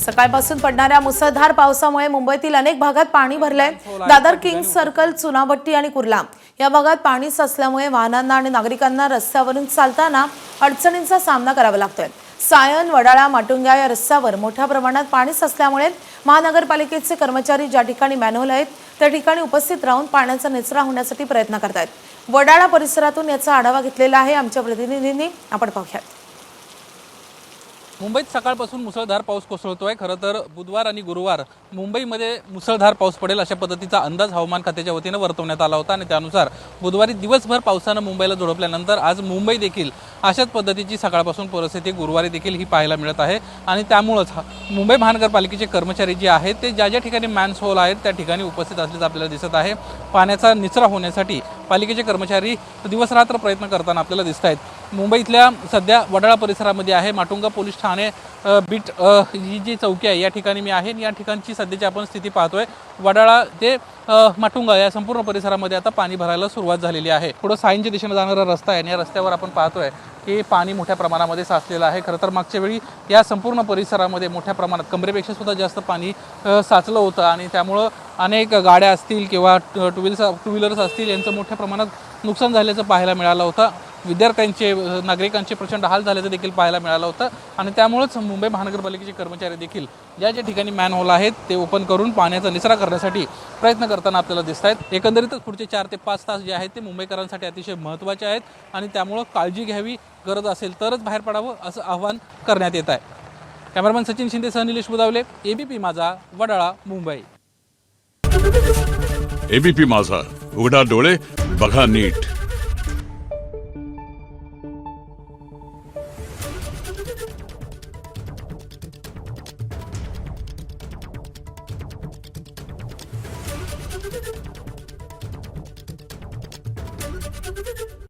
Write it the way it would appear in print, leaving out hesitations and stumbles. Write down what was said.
सकाळपासून पडणाऱ्या मुसळधार पावसामुळे मुंबईतील अनेक भागात पाणी भरलंय। दादर किंग्ज सर्कल, चुनाभट्टी आणि कुर्ला या भागात पाणी साचल्यामुळे वाहनांना आणि नागरिकांना रस्त्यावरून चालताना अडचणींचा सामना करावा लागतोय। सायन, वडाळा, माटुंगा या रस्त्यावर मोठ्या प्रमाणात पाणी साचल्यामुळे महानगरपालिकेचे कर्मचारी ज्या ठिकाणी मॅनहोल आहेत त्या ठिकाणी उपस्थित राहून पाण्याचा निचरा होण्यासाठी प्रयत्न करतायत। वडाळा परिसरातून याचा आढावा घेतलेला आहे आमच्या प्रतिनिधींनी, आपण पाहूयात। मुंबईत सकाळपासून मुसळधार पाऊस कोसळतोय। खरं तर बुधवार आणि गुरुवार मुंबईमध्ये मुसळधार पाऊस पडेल अशा पद्धतीचा अंदाज हवामान खात्याच्या वतीने वर्तवण्यात आला होता आणि त्यानुसार बुधवारी दिवसभर पावसानं मुंबईला झोडपल्यानंतर आज मुंबई देखील अशाच पद्धतीची सकाळपासून परिस्थिती गुरुवारी देखील ही पाहायला मिळत आहे। आणि त्यामुळेच मुंबई महानगरपालिकेचे कर्मचारी जे आहेत ते ज्या ठिकाणी मॅनहोल आहेत त्या ठिकाणी उपस्थित असल्याचं आपल्याला दिसत आहे। पाण्याचा निचरा होण्यासाठी पालिकेचे कर्मचारी दिवसरात्र प्रयत्न करताना आपल्याला दिसत आहेत। मुंबईतल्या सध्या वडाळा परिसरामध्ये आहे, माटुंगा पोलीस ठाणे बीट ही जी चौकी आहे या ठिकाणी मी आहे। या ठिकाणची सध्याची आपण स्थिती पाहतोय। वडाळा ते माटुंगा या संपूर्ण परिसरामध्ये आता पाणी भरायला सुरुवात झालेली आहे। पुढे सायनच्या दिशेने जाणारा रस्ता आहे आणि या रस्त्यावर आपण पाहतोय की पाणी मोठ्या प्रमाणामध्ये साचलेलं आहे। खरं तर मागच्या वेळी या संपूर्ण परिसरामध्ये मोठ्या प्रमाणात कमरेपेक्षा सुद्धा जास्त पाणी साचलं होतं आणि त्यामुळं अनेक गाड्या असतील किंवा टू व्हीलर्स असतील यांचं मोठ्या प्रमाणात नुकसान झाल्याचं पाहायला मिळालं होतं। विद्यार्थ्यांचे, नागरिकांचे प्रचंड हाल झाल्याचं देखील पाहायला मिळालं होतं आणि त्यामुळेच मुंबई महानगरपालिकेचे कर्मचारी देखील ज्या ठिकाणी मॅनहोल आहेत ते ओपन करून पाण्याचा निचरा करण्यासाठी प्रयत्न करताना आपल्याला दिसत आहेत। एकंदरीतच पुढचे 4 ते 5 तास जे आहेत ते मुंबईकरांसाठी अतिशय महत्त्वाचे आहेत आणि त्यामुळं काळजी घ्यावी, गरज असेल तरच बाहेर पडावं असं आवाहन करण्यात येत आहे। कॅमेरामॅन सचिन शिंदे सह निलेश बुदावले, एबीपी माझा, वडाळा, मुंबई। एबीपी माझा, उघडा डोळे बघा नीट। Thank you.